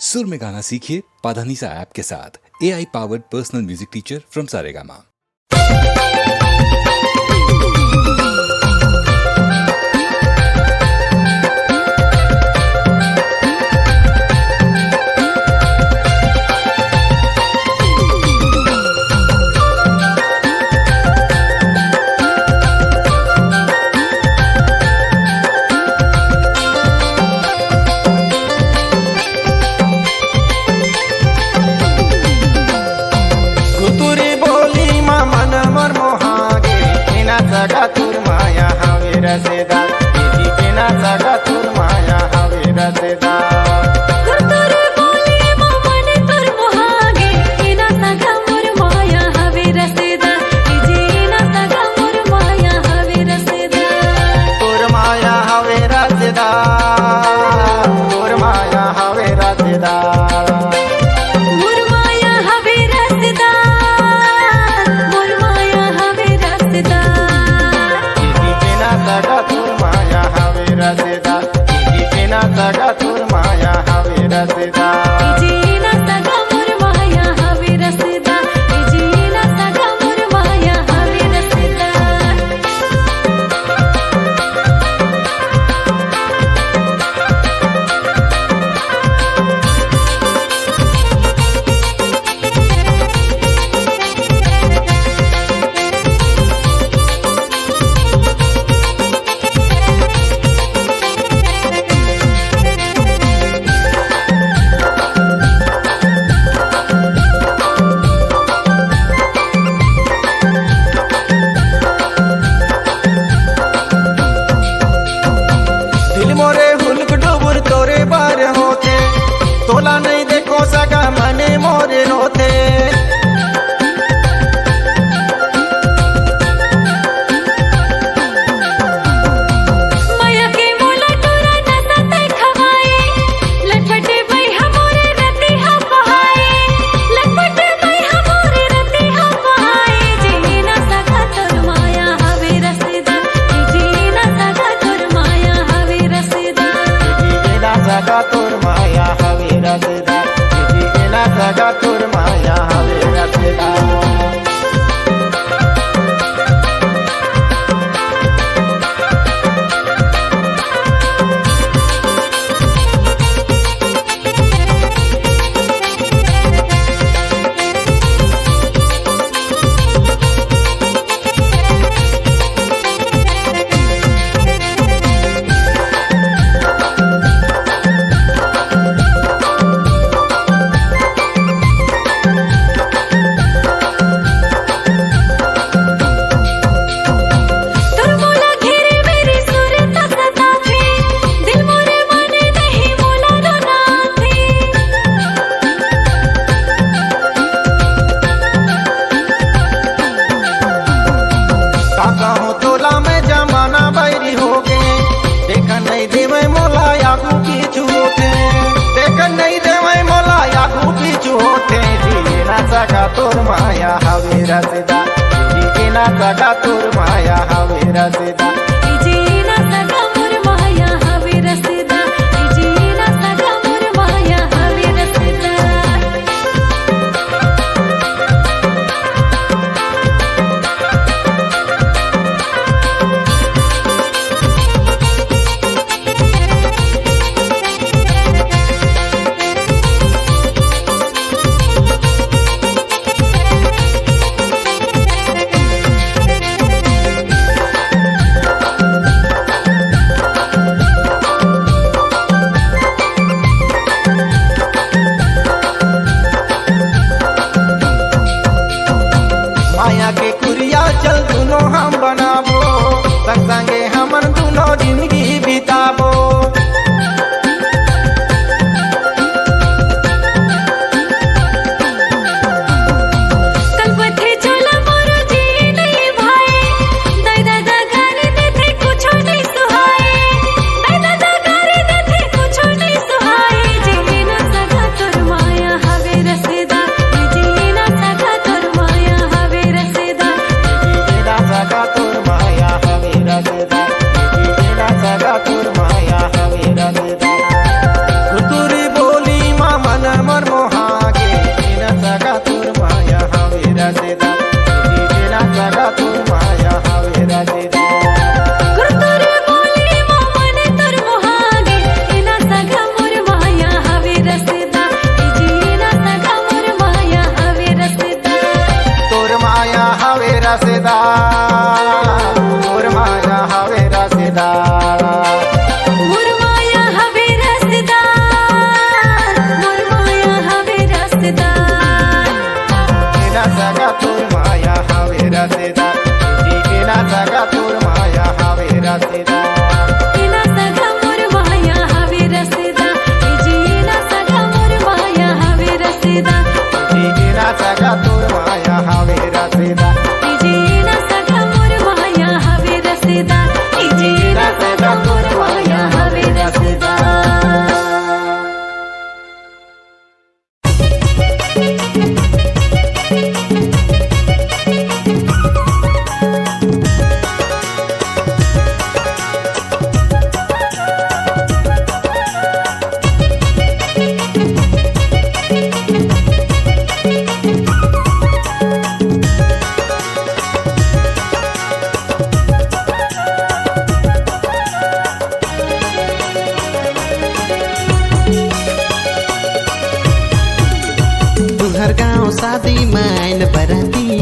सुर में गाना सीखिए पाधानीसा ऐप के साथ। AI powered personal music teacher from Saregama. तोर माया हवे रसदा जीना सगा तोर माया हवे रसदा जीना सगा मोर माया हवे रसदा जीना सगा मोर माया हवे रसदा। गाउँ शादी माइन बराती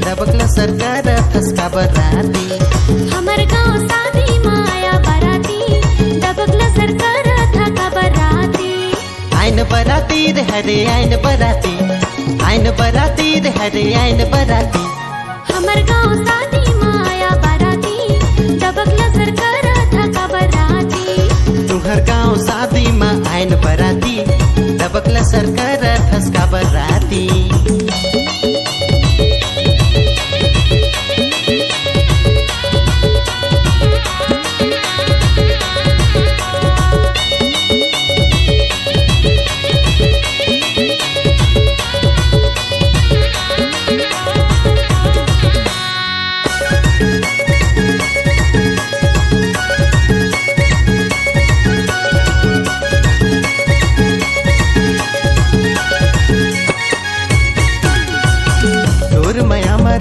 दबकला सरकार फस्का बराती हमर गाँव शादी माया बराती दबकला सरकार थका बराती आइन बराती रे हरे आइन बराती आइन बराती रे हरे आइन बराती हमर गाँव शादी माया बराती दबकला सरकार थका बराती तुहर गाउँ शादी मा आइन बराती दबकला सरकार फस्का बराती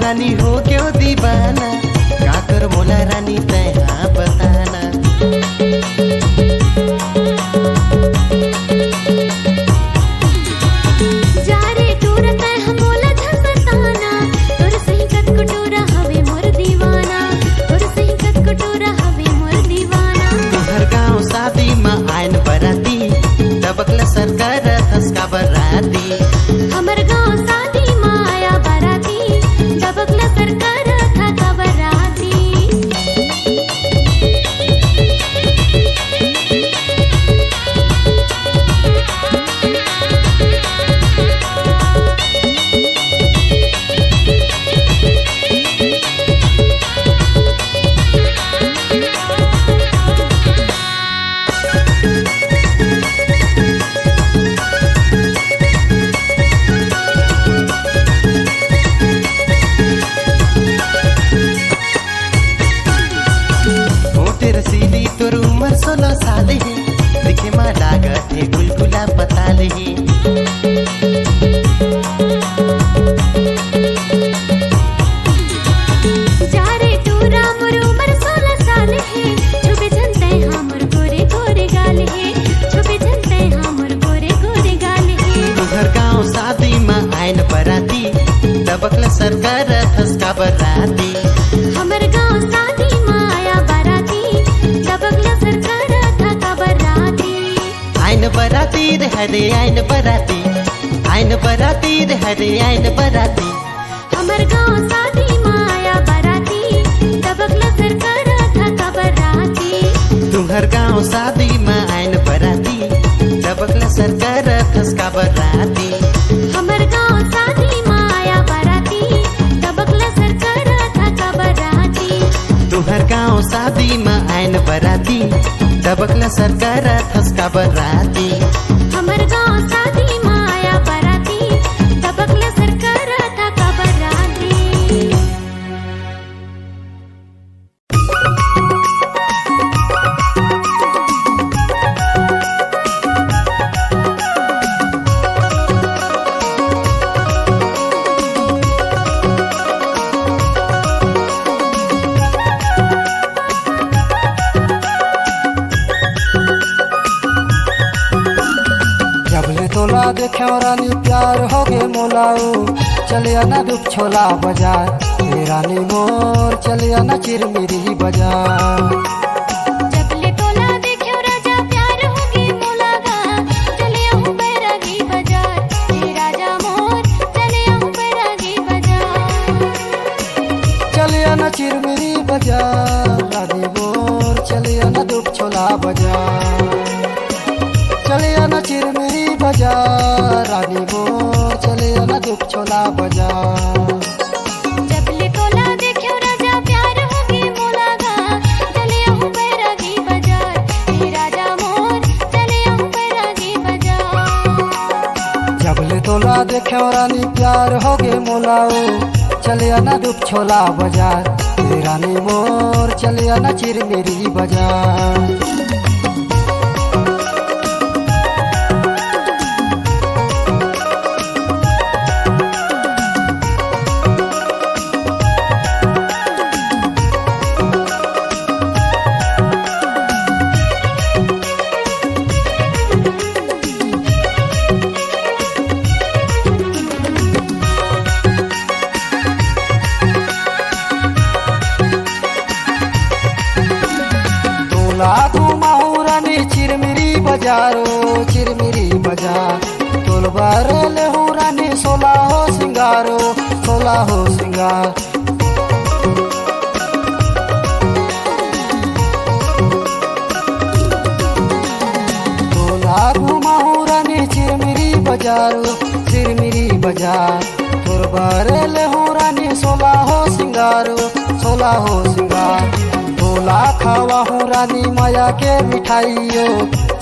रानी हो क्यों दीवाना काकर मोला रानी तैहा बताना जा रे टूर तैहा मोला झसताना तोर सही कत कुटूरा हवे मोर दीवाना तोर सही कत कुटूरा हवे मोर दीवाना तुहर गाँव शादी मा आइन बराती दबकला सरकार फस्का बराती हमर गाँव शादी माया बराती दबकला सरकार थका बराती रसीली तोर उमर 16 साल है दिखे मा लागत है गुलगुला पताल है जा रे टूरा मोर उमर 16 साल है छुपे जनते हमर गोरे गोरे गाल है छुपे जनते हमर गोरे गोरे गाल है तुहर गाँव शादी मा आइन बराती दबकला सरकार फस्का बराती हमर गाँव शादी माया बराती दबकला सरकार थका बराती आइन बराती रे हरे आइन बराती आइन बराती रे हरे आइन बराती हमर गाँव शादी माया बराती दबकला सरकार थका बराती तुहर गाँव शादी मा आइन बराती दबकला सरकार फस्का बराती हमर गाँव शादी माया बराती दबकला सरकार थका बराती तुहर गाँव शादी मा आइन बराती दबकला सरकार फस्का बराती हमर गाँव शादी माया बराती दबकला सरकार थका बराती तोला देखे रानी प्यार हो गे मोलाऊ चलिया ना दुख छोला बाजार हे रानी मोर चलिया ना चिरमिरी बाजार जबले तोला देखे राजा प्यार होगे मोलागा चले आहूँ बैरागी बाजार हे राजा मोर चले आहूँ बैरागी बाजार चलिया ना चिरमिरी बाजार रानी मोर चलिया ना दुख छोला बाजार चलिया ना चिरमिरी बाजार रानी मोर चलिया ना दुख छोला बाजार जबले तोला देखे राजा प्यार होगे मोलागा चले आहूँ बैरागी बाजार हे राजा मोर चले आहूँ बैरागी बाजार जबले तोला देखे रानी प्यार हो गे मोलाऊ चलिया ना दुख छोला बाजार हे रानी मोर चलिया ना चिरमिरी बाजार सिंगारो चिरमिरी बाजार तोल बरले हूँ रानी सोला हो सिंगारो सोला हो सिंगार तोला घुमा हूँ रानी चिरमिरी बाजारो चिरमिरी बाजार तोल बरले हूँ रानी सोला हो सिंगारो सोला हो सिंगार तोला खावा हूँ रानी माया के मिठाइयो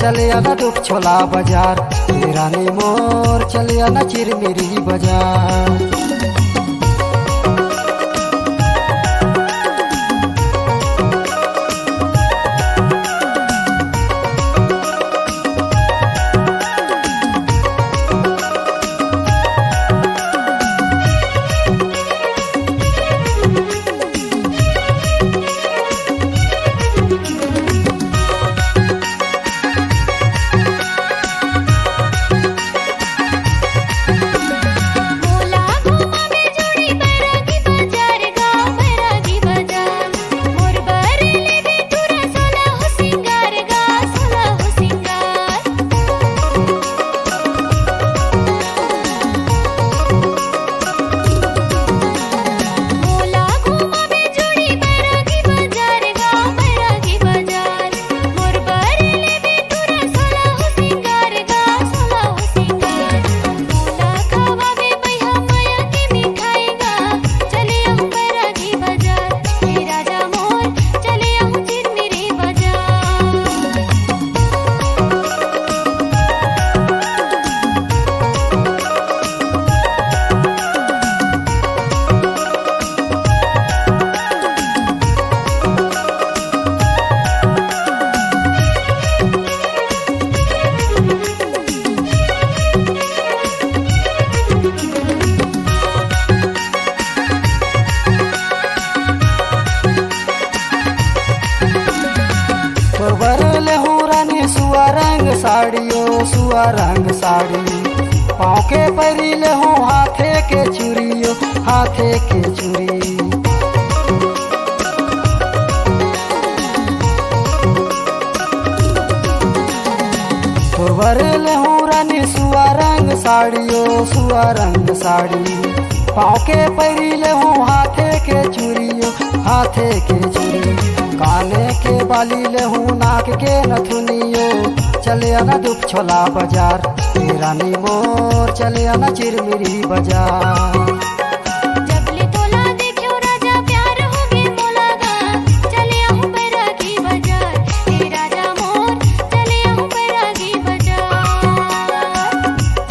चले आना दुख छोला बाजार रानी मोर चले आना चिरमिरी बाजार साड़ियों सुआ रंग साड़ी पाँव के परिले हूँ हाथे के चूड़ियों हाथे के चूड़ी तोरले हूँ रानी सुआ रंग साड़ियों सुआ रंग साड़ी पाँव के परिले हूँ हाथे के चूड़ियों हाथे के चूड़ी काने के बाली ले हूँ नाक के नथुनियो चले आना दुख छोला बाजार रानी मोर चले आना चिरमिरी बाजार जबले तोला देखियो राजा प्यार होगे मोला गा चले आहूँ बैरागी बाजार हे राजा मोर चले आहूँ बैरागी बाजार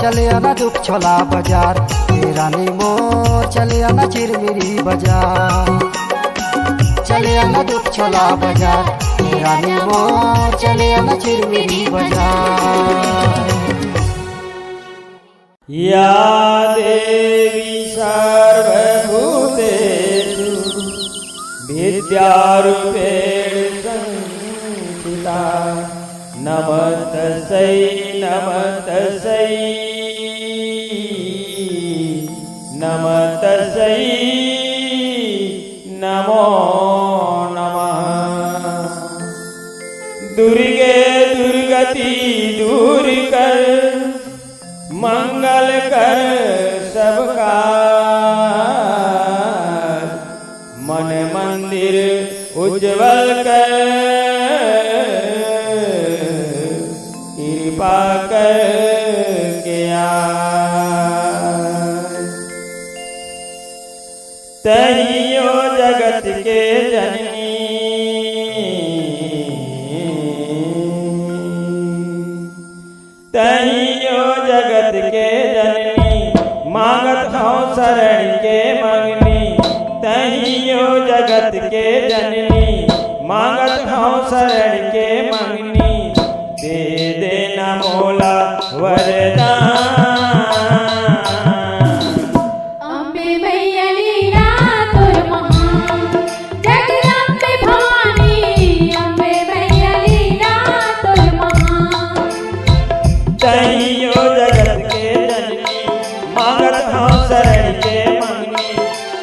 चले आना दुख छोला बाजार रानी मोर चले आना चिरमिरी बाजार चले आना दुख छोला बाजार रानी मोर चले आना चिरमिरी बाजार या देवी सर्वभूतेषु विद्यारूपेण संस्थिता नमस्तस्यै नमस्तस्यै नमस्तस्यै नमो नमः दुर्गे दुर्गति दूर कर मंगल कर सबका मन मंदिर उज्जवल कर कृपा कर के तहियो जगत के जननी तहियो जगत के जननी मांगत हूँ शरण के मंगनी तहियो जगत के जननी मांगत हूँ शरण के मंगनी दे देना मोला वरदान तहियो जगत के जननी मांगत हूँ शरण के मंगनी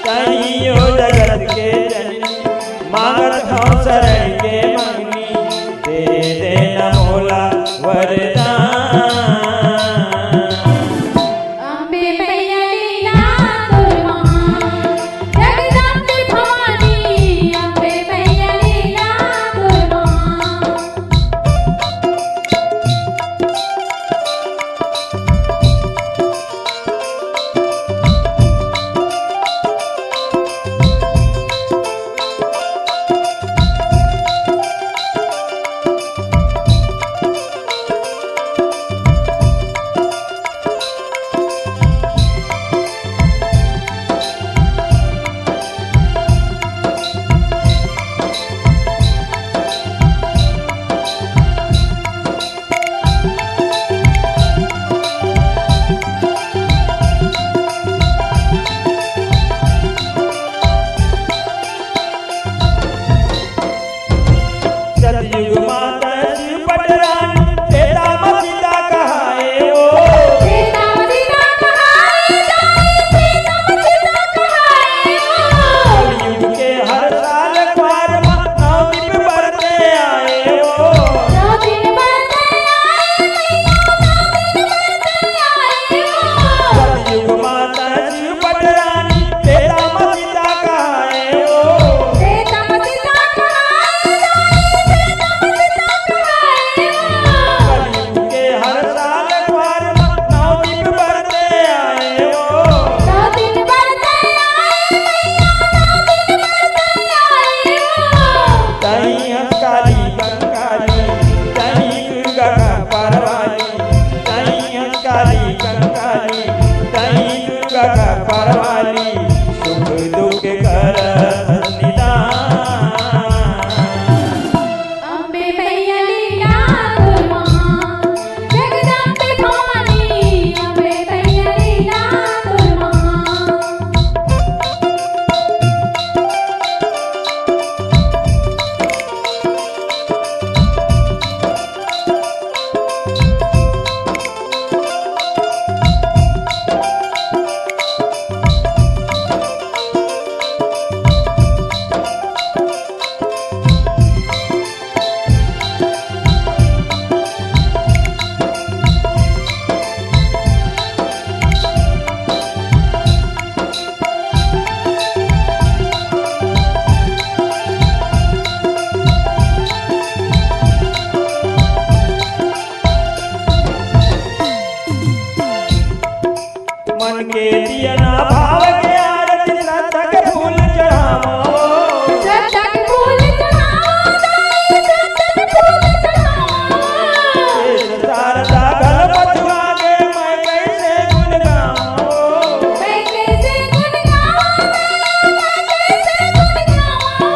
तहियो जगत के जननी मांगत हूँ शरण के मंगनी दे देना मोला वरदान मन के दिया ना भाव के आरती श्रद्धा के फूल चढ़ावो श्रद्धा के फूल चढ़ाओ श्रद्धा के फूल चढ़ाओ शारदा घर पछुआ के मैं कैसे गुण गाऊं मैं कैसे गुण गाऊं मैं कैसे गुण गाऊं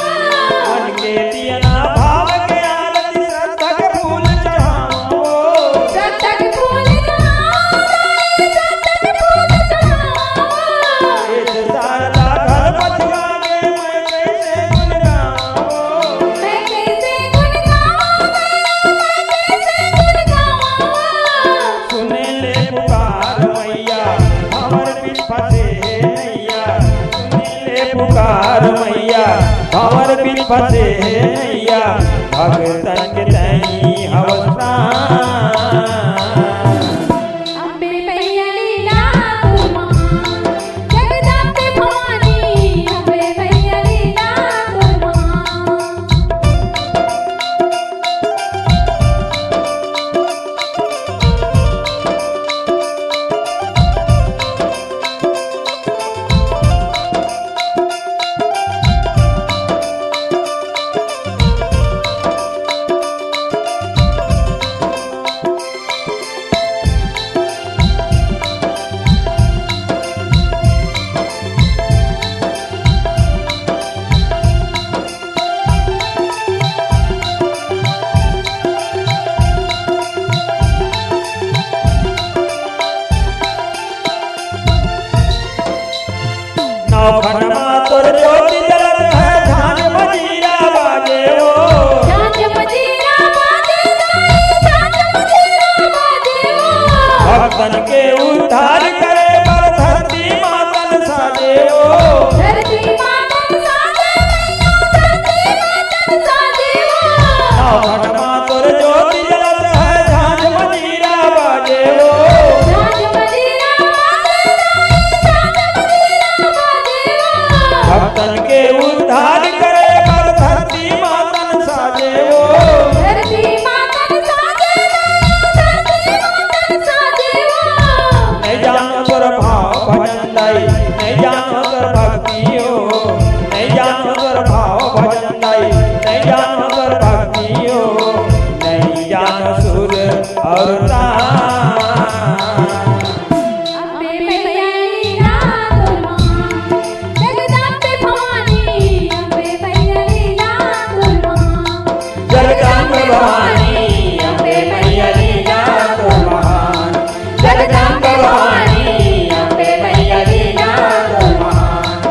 मन के दिया ना भाव के आरती श्रद्धा के फूल चढ़ावो श्रद्धा के फूल चढ़ाओ श्रद्धा के फूल चढ़ाओ शारदा घर पछुआ के मैं कैसे गुण गाऊं मैं कैसे गुण गाऊं मैं कैसे गुण गाऊं सुने ले पुकार मैया हमर बिन फसे नैया सुने ले पुकार मैया हमर बिन फसे नैया भगतन के तई हवस प्राण अम्बे मैया लीला तुमा जगदम्बे भवानी अम्बे मैया लीला तुमा नौखंडमा तोर ज्योति जलत है झांझ मजीरा बाजे हो झांझ मजीरा बाजे झांझ मजीरा बाजे भक्तन के उद्धार करे पर धरती मातन साजे हो धरती मातन साजे धरती मातन साजे नौखंडमा तोर ज्योति जलत है झांझ मजीरा बाजे हो झांझ मजीरा बाजे झांझ मजीरा बाजे भक्तन के उद्धार करे पर धरती मातन साजे हो धरती मातन साजे धरती मातन साजे नहीं जानो तोर भाव भजन दाई नहीं जानो तोर भक्ति हो नहीं जानो तोर भाव भजन दाई नहीं जानो तोर भक्ति हो नहीं जानो सुर और तान अम्बे मैया लीला तुमा जगदम्बे भवानी अम्बे मैया लीला तुमा जगदम्बे भवानी अम्बे मैया लीला तो महान जगदम्बे भवानी अम्बे मैया लीला तो महान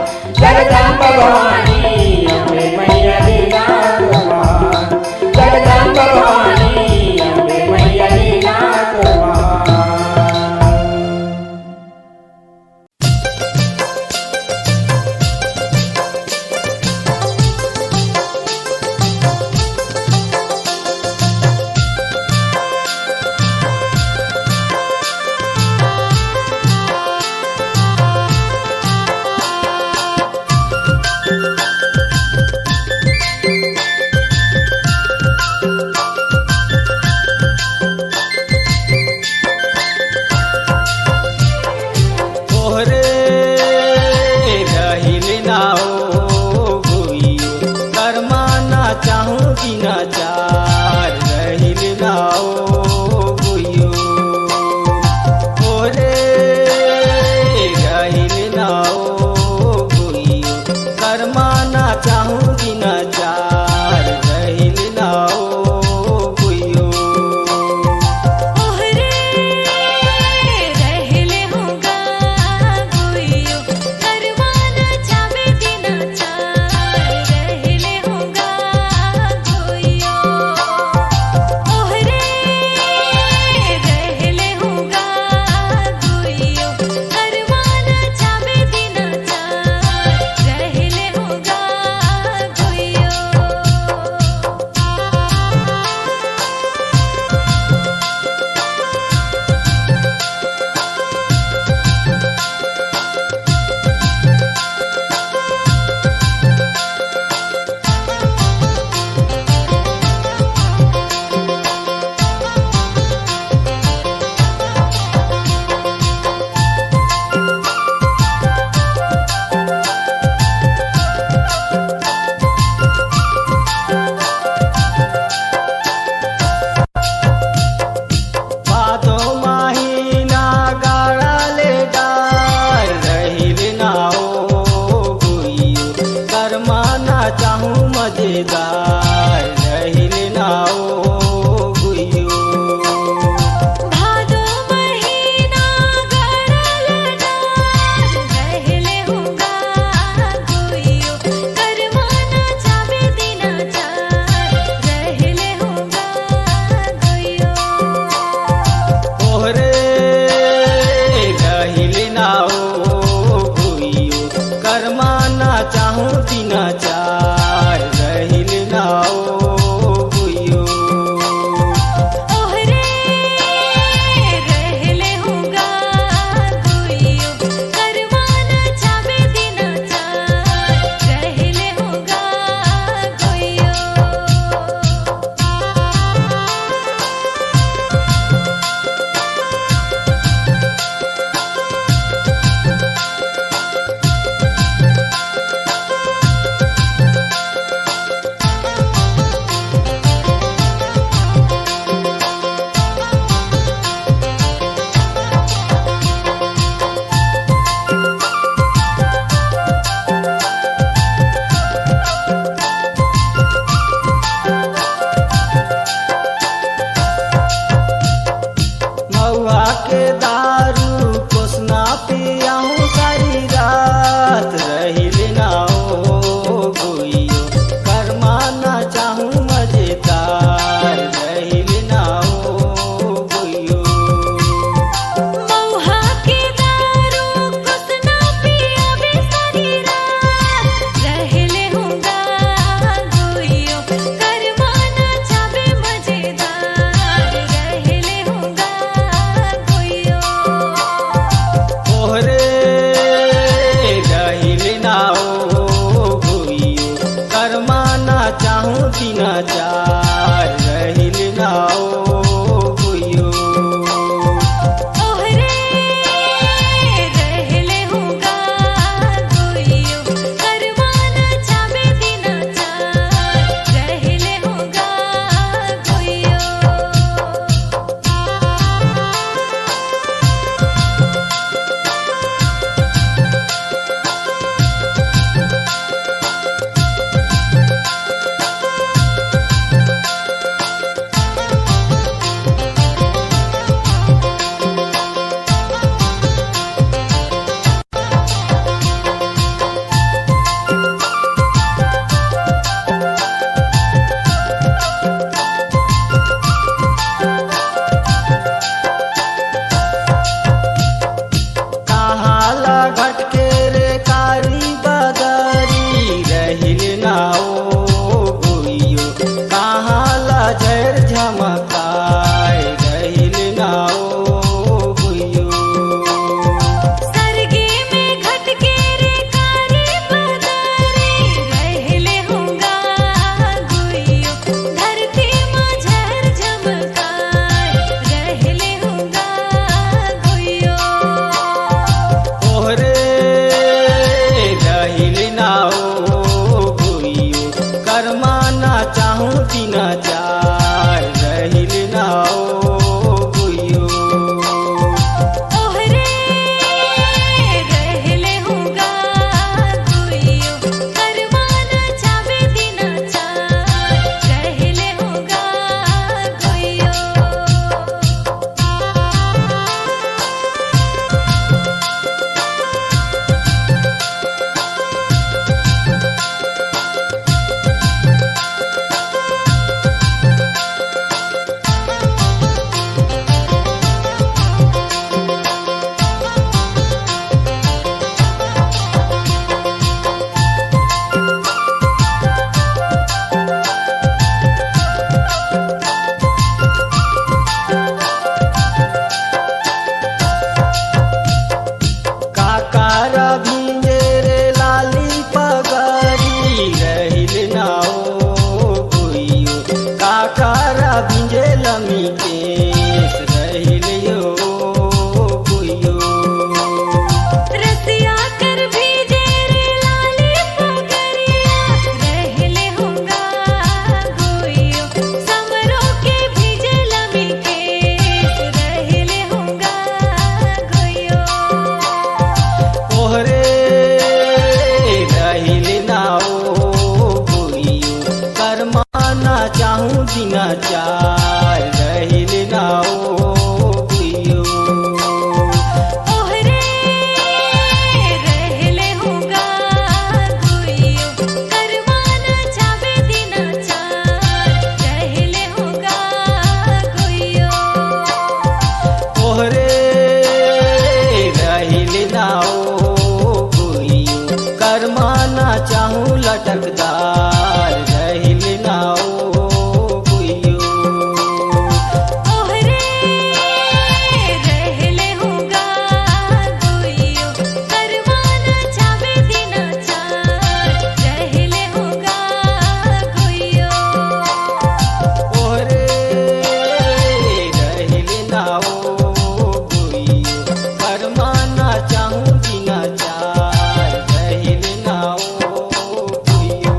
काला घटके रे कारी बदरी रहिल नाओ गुइयो कहाँ लजर झमकाए रहिल नाओ गुइयो सरगे में घटके रे कारी बदरी रहले होगा गुइयो धरती माझर झमकाए रहले होगा गुइयो ओहरे रहिल नाओ गुइयो करमाना चाहूँ दिन चार रहिल नाओ गुइयो ओहरे रहले होगा गुइयो करवाना चावे दिना चार रहले होगा गुइयो काकारा भिंजे रे लाली पगरी रहिल नाओ गुइयो काकारा भिंजे लमी केस रहिल यो गुइयो रसिया कर भीजे रे लाली पगरिया रहले होगा गुइयो समरो के भीजे लमी केस रहले होगा गुइयो ओहरे रहिल नाओ गुइयो करमाना चाहूँ दिन चार रहिल नाओ गुइयो ओहरे रहले होगा गुइयो करवाना चावे दिना चार रहले होगा गुइयो ओहरे रहिल नाओ गुइयो करमाना चाहूँ लटकदार रहिल नाओ गुइयो ओहरे रहले होगा गुइयो करवाना चावे दिना चार रहले होगा गुइयो ओहरे रहिल नाओ गुइयो करमाना चाहूँ दिन चार रहिल नाओ गुइयो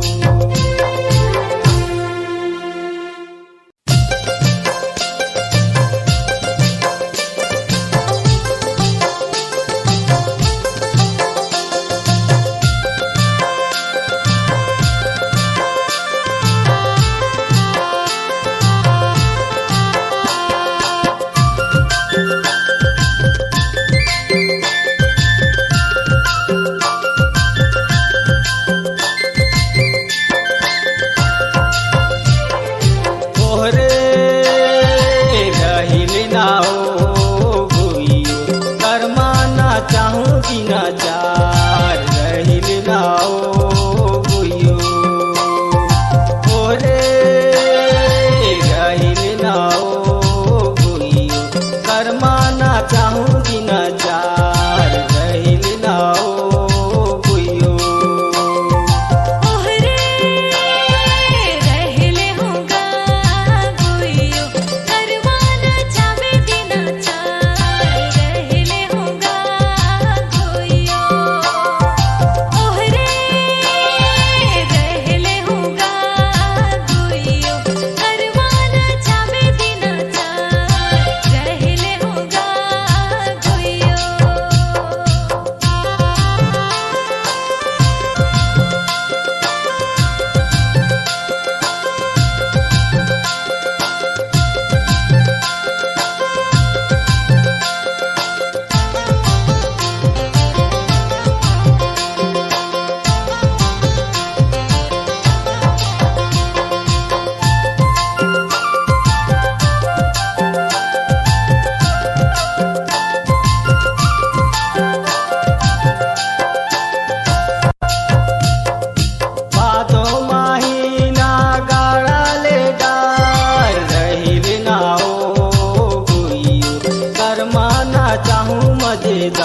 ओहरे रहिल नाओ गुइयो करमाना चाहूँ दिन चार रहिल नाओ गुइयो ओहरे रहिल नाओ गुइयो करमाना चाहूँ दिन चार रहिल नाओ गुइयो ओहरे रहले होगा गुइयो करवाना चावे दिना चार रहले होगा गुइयो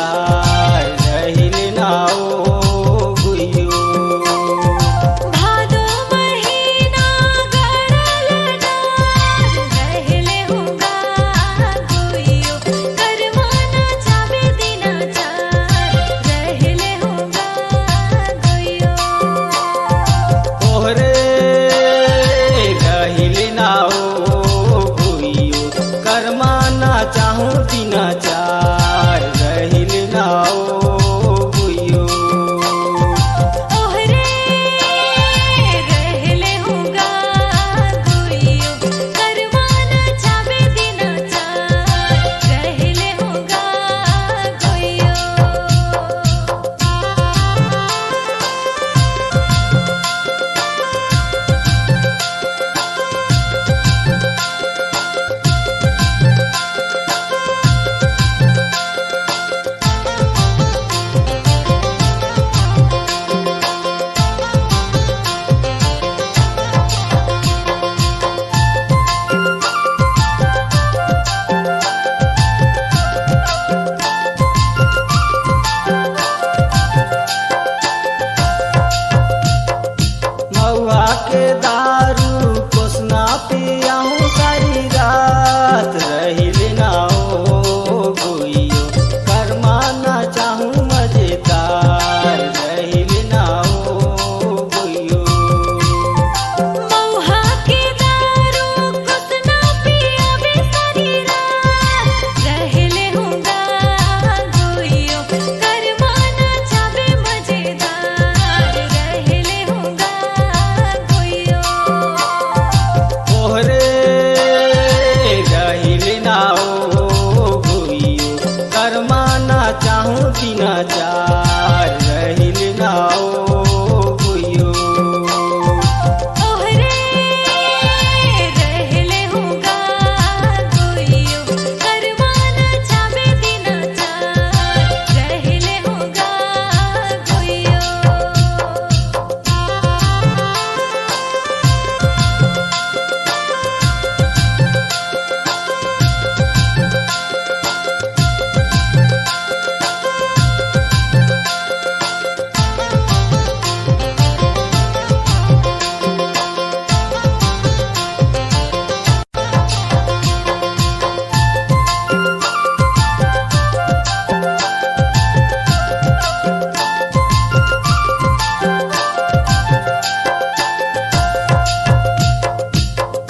कार रहिल नाओ गुइयो भादो महीना गड़ल डार रहले होगा गोइयो करवाना चावे दिना चार रहले होगा गोइयो ओहरे रहिल नाओ गुइयो करमाना चाहूं दिना चार रहिल नाओ गुइयो ओहरे रहले होगा गोइयो करवाना चावे दिना चार रहले होगा गोइयो महुआ के दारू कोसना पियाऊं सारी रात रहिल नाओ गुइयो करमाना चाहूं मजेदार रहिल नाओ गुइयो मौहा के दारू कुसना पियावे सारी रात रहले होगा गोइयो करवाना चावे मजेदार रहले होगा गोइयो ओहरे रहिल नाओ गुइयो करमाना चाहूं दिना चार रहिल नाओ गुइयो ओहरे रहले होगा गोइयो करवाना चावे दिना चार रहले होगा गोइयो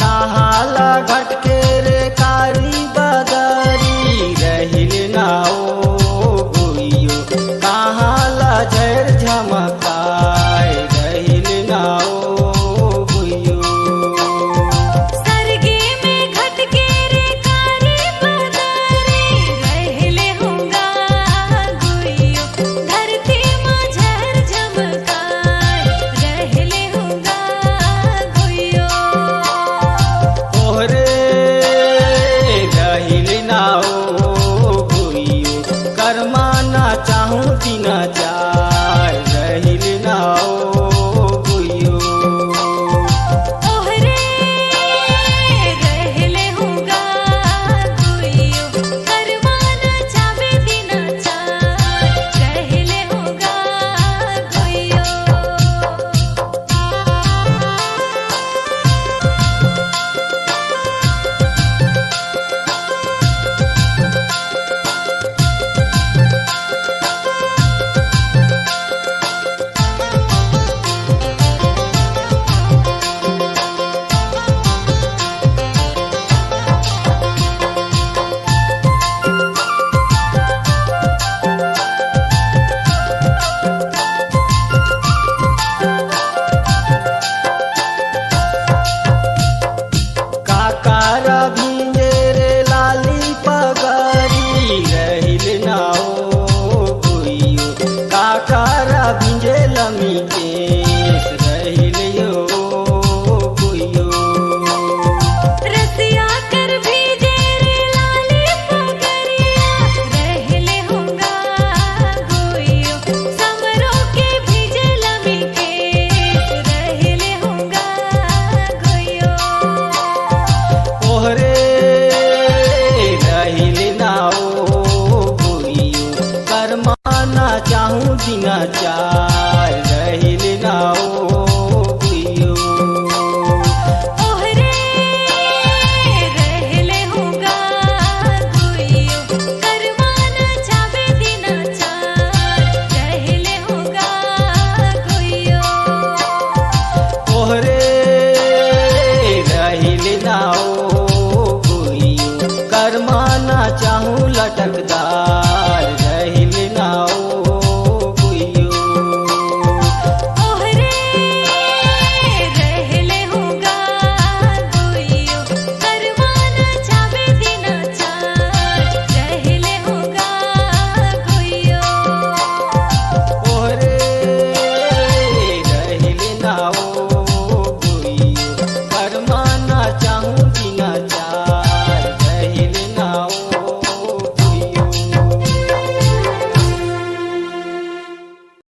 कहाला घटके रे कारी बदरी रहिल नाओ गुइयो कहाला झर झमकाय रहिल नाओ गुइयो सरगे में घटके रे कारी बदरी रहले होगा गोइयो धरती में झर झमकाय रहले होगा गोइयो ओहरे रहिल नाओ गुइयो करमाना चाहूं दिना चार